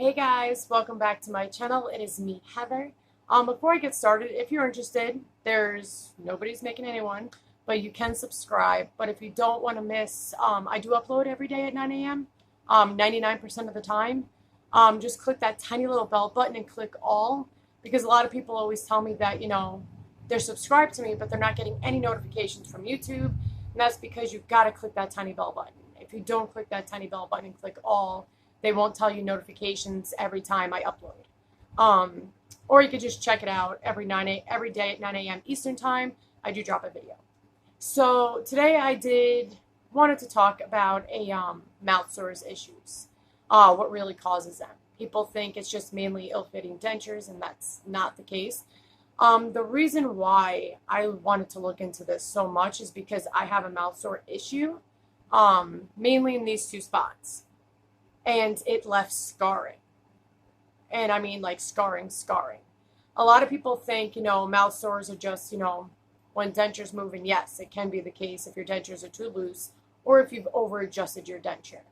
Hey guys, welcome back to my channel. It is me, Heather. Before I get started, if you're interested, nobody's making anyone, but you can subscribe. But if you don't want to miss, I do upload every day at 9 a.m. 99% of the time. Just click that tiny little bell button and click all, because a lot of people always tell me that, they're subscribed to me, but they're not getting any notifications from YouTube. And that's because you've got to click that tiny bell button. If you don't click that tiny bell button and click all, they won't tell you notifications every time I upload. Or you could just check it out every day at 9 a.m. Eastern time. I do drop a video. So today wanted to talk about mouth sores issues. What really causes them. People think it's just mainly ill-fitting dentures, and that's not the case. The reason why I wanted to look into this so much is because I have a mouth sore issue, mainly in these two spots. And it left scarring. And I mean like scarring. A lot of people think, mouth sores are just, when dentures move, and yes, it can be the case if your dentures are too loose or if you've over-adjusted your denture,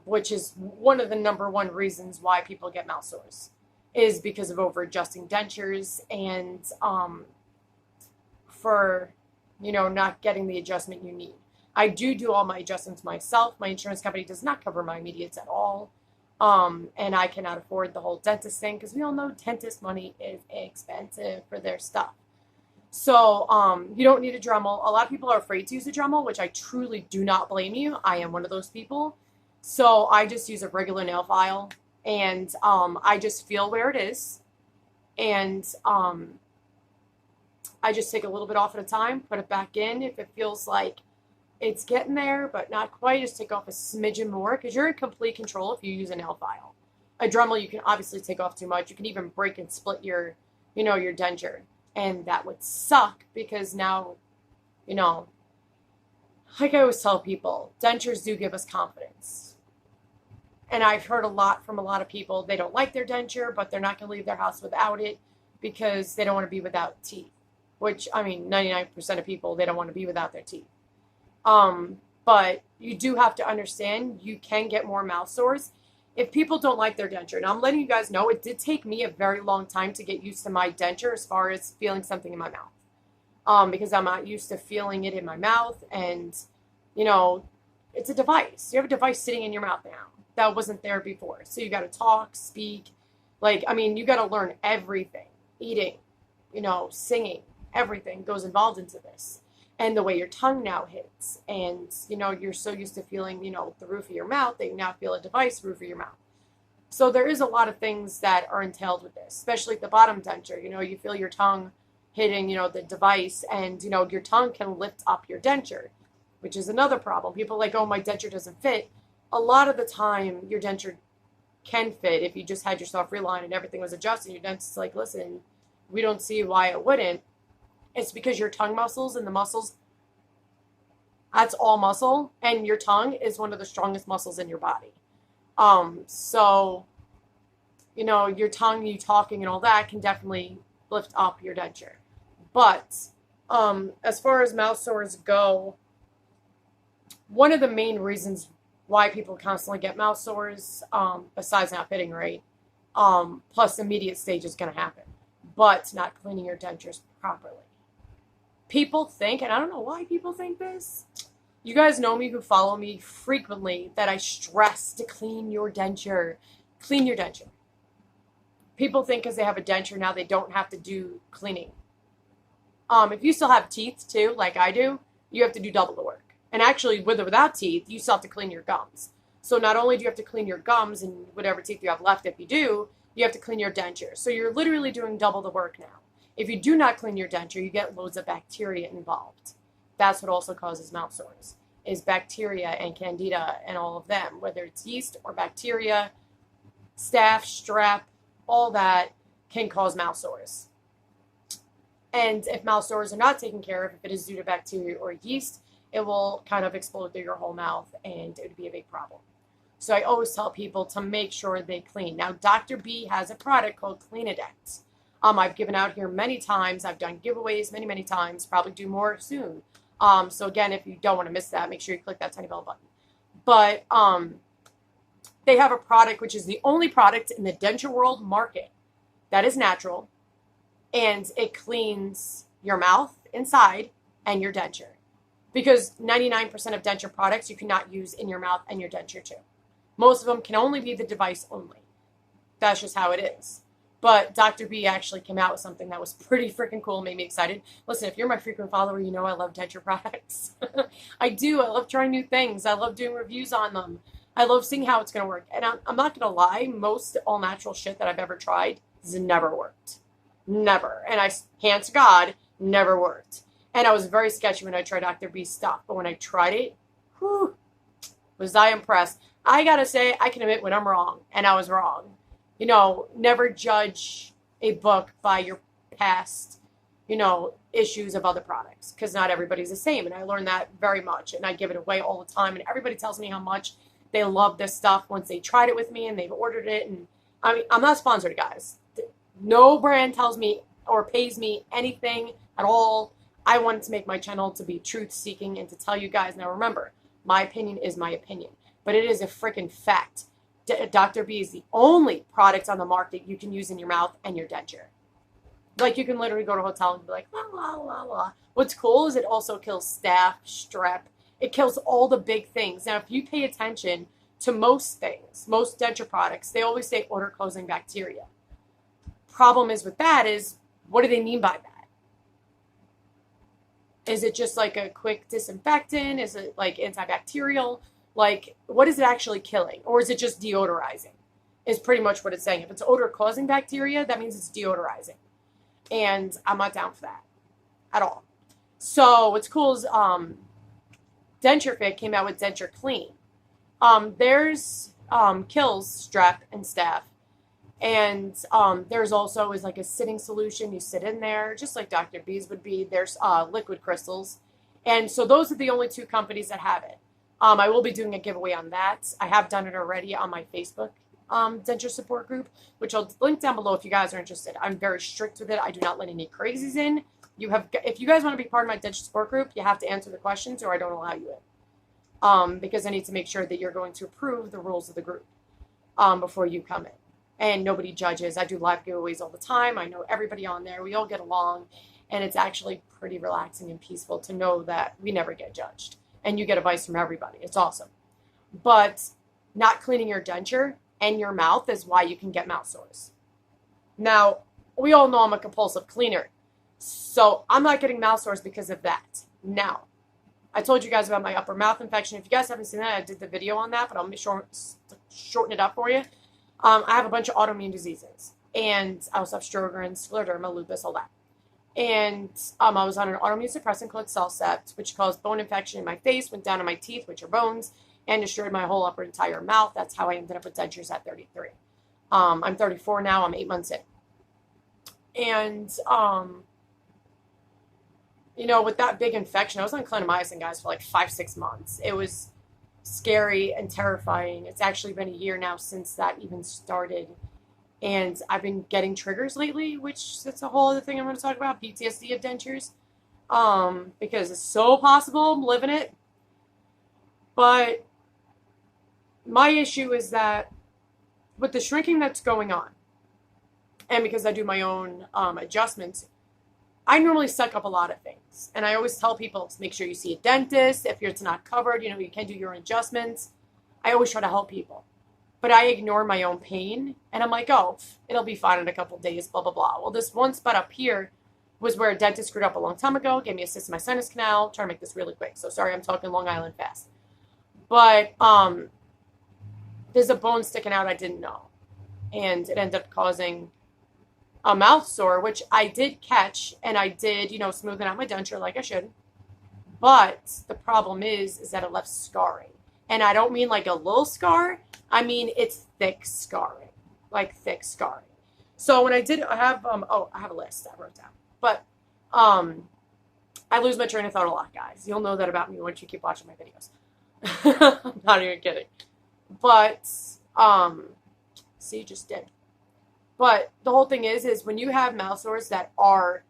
which is one of the number one reasons why people get mouth sores, is because of over-adjusting dentures and for, not getting the adjustment you need. I do all my adjustments myself. My insurance company does not cover my immediates at all. And I cannot afford the whole dentist thing, because we all know dentist money is expensive for their stuff. So you don't need a Dremel. A lot of people are afraid to use a Dremel, which I truly do not blame you. I am one of those people. So I just use a regular nail file, and I just feel where it is. And I just take a little bit off at a time, put it back in. If it feels like it's getting there, but not quite, just take off a smidgen more, because you're in complete control if you use a nail file. A Dremel, you can obviously take off too much. You can even break and split your denture. And that would suck, because now, like I always tell people, dentures do give us confidence. And I've heard a lot from a lot of people, they don't like their denture, but they're not going to leave their house without it because they don't want to be without teeth. Which, 99% of people, they don't want to be without their teeth. But you do have to understand, you can get more mouth sores if people don't like their denture. Now, I'm letting you guys know, it did take me a very long time to get used to my denture as far as feeling something in my mouth. Because I'm not used to feeling it in my mouth, and, it's a device. You have a device sitting in your mouth now that wasn't there before. So you got to talk, speak, you got to learn everything. Eating, singing, everything goes involved into this. And the way your tongue now hits. And, you're so used to feeling, the roof of your mouth that you now feel a device roof of your mouth. So there is a lot of things that are entailed with this, especially at the bottom denture. You feel your tongue hitting, the device, and, your tongue can lift up your denture, which is another problem. People are like, oh, my denture doesn't fit. A lot of the time, your denture can fit if you just had yourself realigned and everything was adjusted. Your dentist's like, listen, we don't see why it wouldn't. It's because your tongue muscles and the muscles, that's all muscle, and your tongue is one of the strongest muscles in your body. So, your tongue, you talking and all that can definitely lift up your denture. But as far as mouth sores go, one of the main reasons why people constantly get mouth sores, besides not fitting right, plus immediate stage is going to happen, but not cleaning your dentures properly. People think, and I don't know why people think this, you guys know me who follow me frequently, that I stress to clean your denture. Clean your denture. People think because they have a denture now they don't have to do cleaning. If you still have teeth too, like I do, you have to do double the work. And actually, with or without teeth, you still have to clean your gums. So not only do you have to clean your gums and whatever teeth you have left, if you do, you have to clean your denture. So you're literally doing double the work now. If you do not clean your denture, you get loads of bacteria involved. That's what also causes mouth sores, is bacteria and candida and all of them, whether it's yeast or bacteria, staph, strep, all that can cause mouth sores. And if mouth sores are not taken care of, if it is due to bacteria or yeast, it will kind of explode through your whole mouth, and it would be a big problem. So I always tell people to make sure they clean. Now, Dr.b has a product called Clean-A-Dent. I've given out here many times. I've done giveaways many times. Probably do more soon. So again, if you don't want to miss that, make sure you click that tiny bell button. But they have a product which is the only product in the denture world market that is natural, and it cleans your mouth inside and your denture. Because 99% of denture products you cannot use in your mouth and your denture too. Most of them can only be the device only. That's just how it is. But Dr. B actually came out with something that was pretty freaking cool, made me excited. Listen, if you're my frequent follower, you know I love denture products. I do. I love trying new things. I love doing reviews on them. I love seeing how it's going to work. And I'm not going to lie, most all natural shit that I've ever tried has never worked. Never. And I, hands to God, never worked. And I was very sketchy when I tried Dr. B's stuff. But when I tried it, whew, was I impressed. I got to say, I can admit when I'm wrong. And I was wrong. You know, never judge a book by your past, you know, issues of other products. Because not everybody's the same. And I learned that very much. And I give it away all the time. And everybody tells me how much they love this stuff once they tried it with me and they've ordered it. And I mean, I'm not sponsored, guys. No brand tells me or pays me anything at all. I wanted to make my channel to be truth-seeking and to tell you guys. Now remember, my opinion is my opinion. But it is a freaking fact. Dr. B is the only product on the market you can use in your mouth and your denture. Like, you can literally go to a hotel and be like, la, la, la, la. What's cool is it also kills staph, strep. It kills all the big things. Now, if you pay attention to most things, most denture products, they always say odor-closing bacteria. Problem is with that is, what do they mean by that? Is it just like a quick disinfectant? Is it like antibacterial? Like, what is it actually killing? Or is it just deodorizing? Is pretty much what it's saying. If it's odor-causing bacteria, that means it's deodorizing. And I'm not down for that at all. So what's cool is Denture Fit came out with Denture Clean. There's kills strep and staph. And there's also is like a sitting solution. You sit in there, just like Dr. B's would be. There's liquid crystals. And so those are the only two companies that have it. I will be doing a giveaway on that. I have done it already on my Facebook denture support group, which I'll link down below if you guys are interested. I'm very strict with it. I do not let any crazies in. If you guys want to be part of my denture support group, you have to answer the questions or I don't allow you in. Because I need to make sure that you're going to approve the rules of the group before you come in. And nobody judges. I do live giveaways all the time. I know everybody on there. We all get along. And it's actually pretty relaxing and peaceful to know that we never get judged. And you get advice from everybody. It's awesome. But not cleaning your denture and your mouth is why you can get mouth sores. Now, we all know I'm a compulsive cleaner. So I'm not getting mouth sores because of that. Now, I told you guys about my upper mouth infection. If you guys haven't seen that, I did the video on that, but I'll shorten it up for you. I have a bunch of autoimmune diseases. And I also have Sjogren's, scleroderma, lupus, all that. And I was on an autoimmune suppressant called Cellcept, which caused bone infection in my face, went down to my teeth, which are bones, and destroyed my whole upper entire mouth. That's how I ended up with dentures at 33. I'm 34 now. I'm 8 months in. And, you know, with that big infection, I was on clindamycin, guys, for like 5-6 months. It was scary and terrifying. It's actually been a year now since that even started. And I've been getting triggers lately, which that's a whole other thing I'm going to talk about, PTSD of dentures. Because it's so possible, I'm living it. But my issue is that with the shrinking that's going on, and because I do my own adjustments, I normally suck up a lot of things. And I always tell people to make sure you see a dentist. If it's not covered, you know, you can do your own adjustments. I always try to help people. But I ignore my own pain, and I'm like, oh, it'll be fine in a couple days, blah, blah, blah. Well, this one spot up here was where a dentist screwed up a long time ago, gave me a cyst in my sinus canal. Trying to make this really quick. So sorry, I'm talking Long Island fast. But there's a bone sticking out I didn't know. And it ended up causing a mouth sore, which I did catch, and I did, you know, smoothing out my denture like I should. But the problem is that it left scarring. And I don't mean like a little scar. I mean, it's thick scarring, like thick scarring. So when I did, I have a list I wrote down. But I lose my train of thought a lot, guys. You'll know that about me once you keep watching my videos. I'm not even kidding. But, see, just did. But the whole thing is when you have mouth sores that are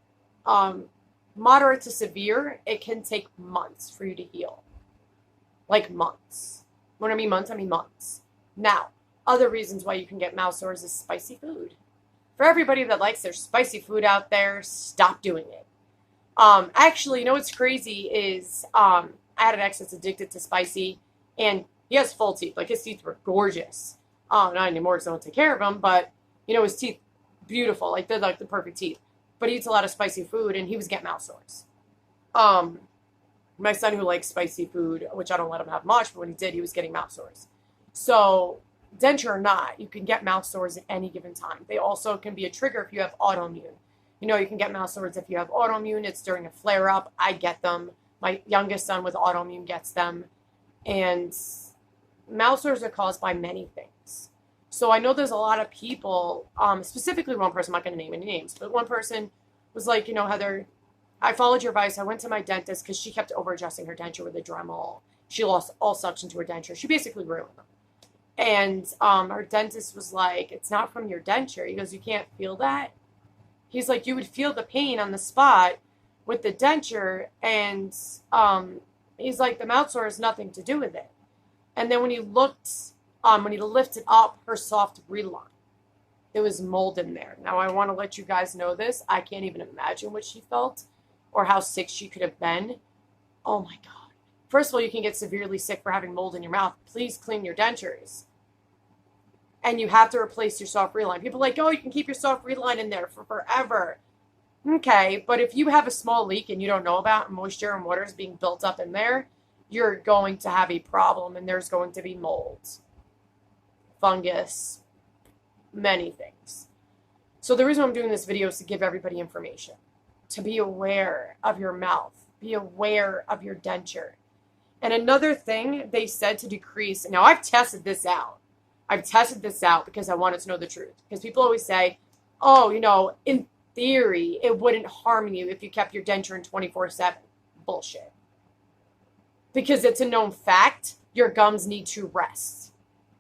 moderate to severe, it can take months for you to heal. Like months. When I mean months, I mean months. Now, other reasons why you can get mouth sores is spicy food. For everybody that likes their spicy food out there, stop doing it. Actually, you know what's crazy is I had an ex that's addicted to spicy, and he has full teeth. Like, his teeth were gorgeous. Not anymore because I don't take care of him, but, you know, his teeth, beautiful. Like, they're like the perfect teeth. But he eats a lot of spicy food, and he was getting mouth sores. My son, who likes spicy food, which I don't let him have much, but when he did, he was getting mouth sores. So, denture or not, you can get mouth sores at any given time. They also can be a trigger if you have autoimmune. You know, you can get mouth sores if you have autoimmune. It's during a flare-up. I get them. My youngest son with autoimmune gets them. And mouth sores are caused by many things. So I know there's a lot of people, specifically one person, I'm not going to name any names, but one person was like, you know, Heather, I followed your advice. I went to my dentist because she kept over-adjusting her denture with a Dremel. She lost all suction to her denture. She basically ruined them. And her dentist was like, it's not from your denture. He goes, you can't feel that? He's like, you would feel the pain on the spot with the denture. And he's like, the mouth sore has nothing to do with it. And then when he looked, when he lifted up her soft reline, there was mold in there. Now, I want to let you guys know this. I can't even imagine what she felt or how sick she could have been. Oh, my God. First of all, you can get severely sick for having mold in your mouth. Please clean your dentures. And you have to replace your soft reline. People are like, oh, you can keep your soft reline in there for forever. Okay, but if you have a small leak and you don't know about, moisture and water is being built up in there, you're going to have a problem, and there's going to be mold, fungus, many things. So the reason I'm doing this video is to give everybody information, to be aware of your mouth, be aware of your denture. And another thing they said to decrease, now I've tested this out. I've tested this out because I wanted to know the truth. Because people always say, oh, you know, in theory, it wouldn't harm you if you kept your denture in 24/7. Bullshit. Because it's a known fact, your gums need to rest.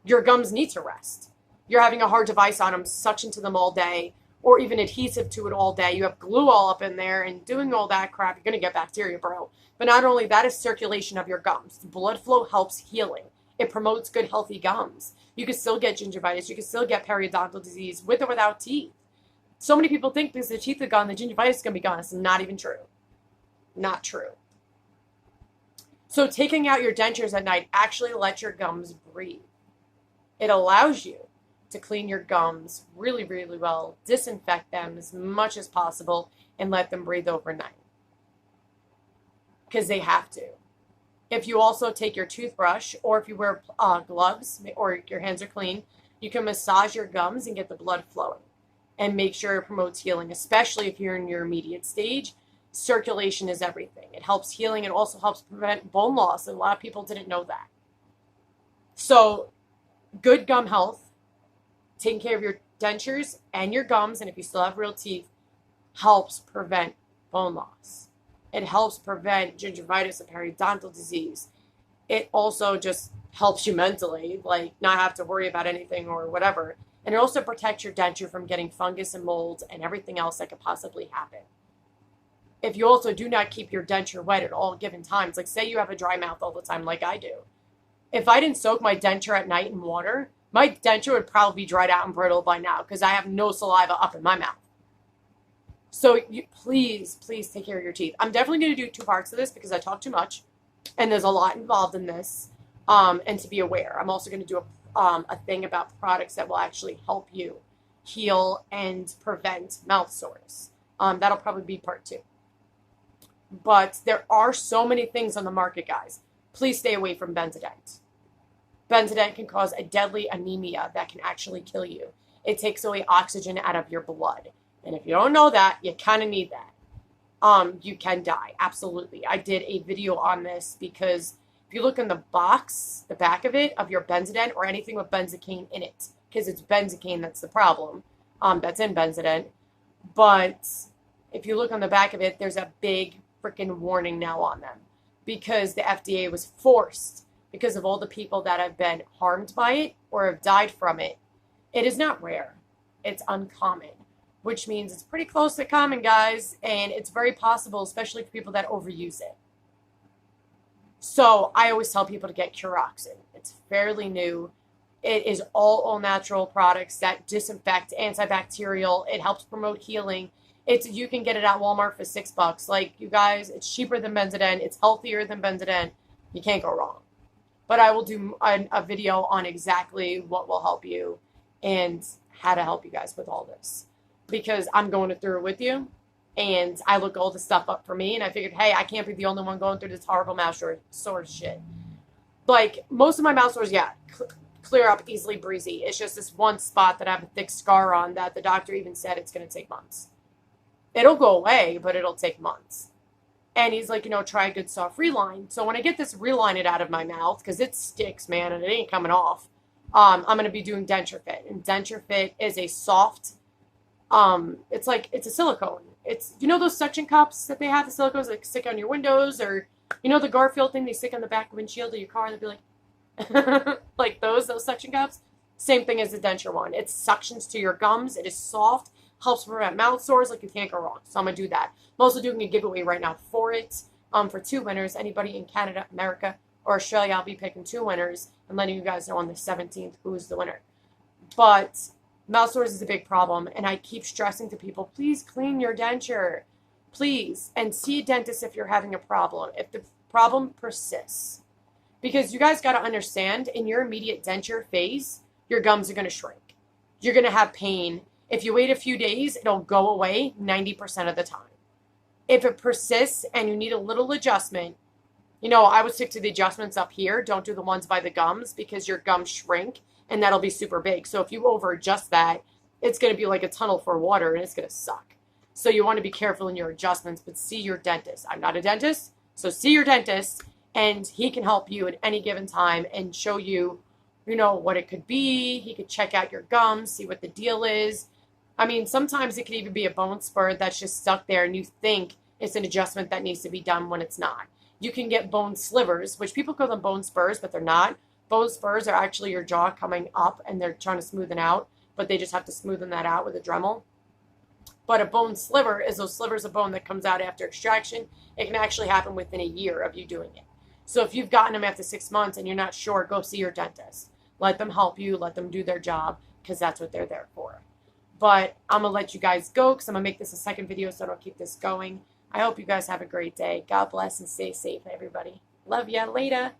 Your gums need to rest. You're having a hard device on them, suction to them all day, or even adhesive to it all day. You have glue all up in there and doing all that crap, you're going to get bacteria, bro. But not only that, is circulation of your gums. Blood flow helps healing. It promotes good, healthy gums. You can still get gingivitis. You can still get periodontal disease with or without teeth. So many people think because the teeth are gone, the gingivitis is going to be gone. It's not even true. Not true. So taking out your dentures at night actually lets your gums breathe. It allows you to clean your gums really, really well, disinfect them as much as possible, and let them breathe overnight. Because they have to. If you also take your toothbrush, or if you wear gloves, or your hands are clean, you can massage your gums and get the blood flowing and make sure it promotes healing, especially if you're in your immediate stage. Circulation is everything. It helps healing. It also helps prevent bone loss. A lot of people didn't know that. So good gum health, taking care of your dentures and your gums, and if you still have real teeth, helps prevent bone loss. It helps prevent gingivitis and periodontal disease. It also just helps you mentally, like not have to worry about anything or whatever. And it also protects your denture from getting fungus and mold and everything else that could possibly happen. If you also do not keep your denture wet at all given times, like say you have a dry mouth all the time like I do. If I didn't soak my denture at night in water, my denture would probably be dried out and brittle by now because I have no saliva up in my mouth. So please take care of your teeth. I'm definitely going to do 2 parts of this because I talk too much and there's a lot involved in this. And to be aware, I'm also going to do a thing about products that will actually help you heal and prevent mouth sores. That'll probably be part 2. But there are so many things on the market, guys. Please stay away from Benzodent. Benzodent can cause a deadly anemia that can actually kill you. It takes away oxygen out of your blood. And if you don't know that, you kind of need that. You can die. Absolutely. I did a video on this because if you look in the box, the back of it, of your Benzodent or anything with benzocaine in it, because it's benzocaine that's the problem, that's in Benzodent. But if you look on the back of it, there's a big freaking warning now on them because the FDA was forced because of all the people that have been harmed by it or have died from it. It is not rare. It's uncommon, which means it's pretty close to common, guys, and it's very possible, especially for people that overuse it. So I always tell people to get Curoxin. It's fairly new. It is all natural products that disinfect, antibacterial. It helps promote healing. You can get it at Walmart for $6. Like, you guys, it's cheaper than Benzodent. It's healthier than Benzodent. You can't go wrong. But I will do a video on exactly what will help you and how to help you guys with all this, because I'm going through it with you. And I look all this stuff up for me, and I figured, hey, I can't be the only one going through this horrible mouth sore shit. Like, most of my mouth sores, yeah, clear up easily, breezy. It's just this one spot that I have a thick scar on that the doctor even said it's going to take months. It'll go away, but it'll take months. And he's like, try a good soft reline. So when I get this reline it out of my mouth, because it sticks, man, and it ain't coming off, I'm going to be doing Denture Fit. And Denture Fit is a soft, it's a silicone. It's, those suction cups that they have, the silicones that stick on your windows, or, the Garfield thing they stick on the back windshield of your car, and they'll be like, like those suction cups. Same thing as the Denture one. It suctions to your gums. It is soft, helps prevent mouth sores. Like, you can't go wrong. So I'm going to do that. I'm also doing a giveaway right now for it, for 2 winners. Anybody in Canada, America, or Australia, I'll be picking 2 winners and letting you guys know on the 17th who's the winner. But mouth sores is a big problem, and I keep stressing to people, please clean your denture. Please. And see a dentist if you're having a problem. If the problem persists. Because you guys got to understand, in your immediate denture phase, your gums are going to shrink. You're going to have pain. If you wait a few days, it'll go away 90% of the time. If it persists and you need a little adjustment, I would stick to the adjustments up here. Don't do the ones by the gums, because your gums shrink and that'll be super big. So if you over adjust that, it's going to be like a tunnel for water and it's going to suck. So you want to be careful in your adjustments, but see your dentist. I'm not a dentist, so see your dentist, and he can help you at any given time and show you, what it could be. He could check out your gums, see what the deal is. I mean, sometimes it could even be a bone spur that's just stuck there and you think it's an adjustment that needs to be done when it's not. You can get bone slivers, which people call them bone spurs, but they're not. Bone spurs are actually your jaw coming up and they're trying to smoothen out, but they just have to smoothen that out with a Dremel. But a bone sliver is those slivers of bone that comes out after extraction. It can actually happen within a year of you doing it. So if you've gotten them after 6 months and you're not sure, go see your dentist. Let them help you. Let them do their job, because that's what they're there for. But I'm going to let you guys go, because I'm going to make this a second video so I don't keep this going. I hope you guys have a great day. God bless and stay safe, everybody. Love ya. Later.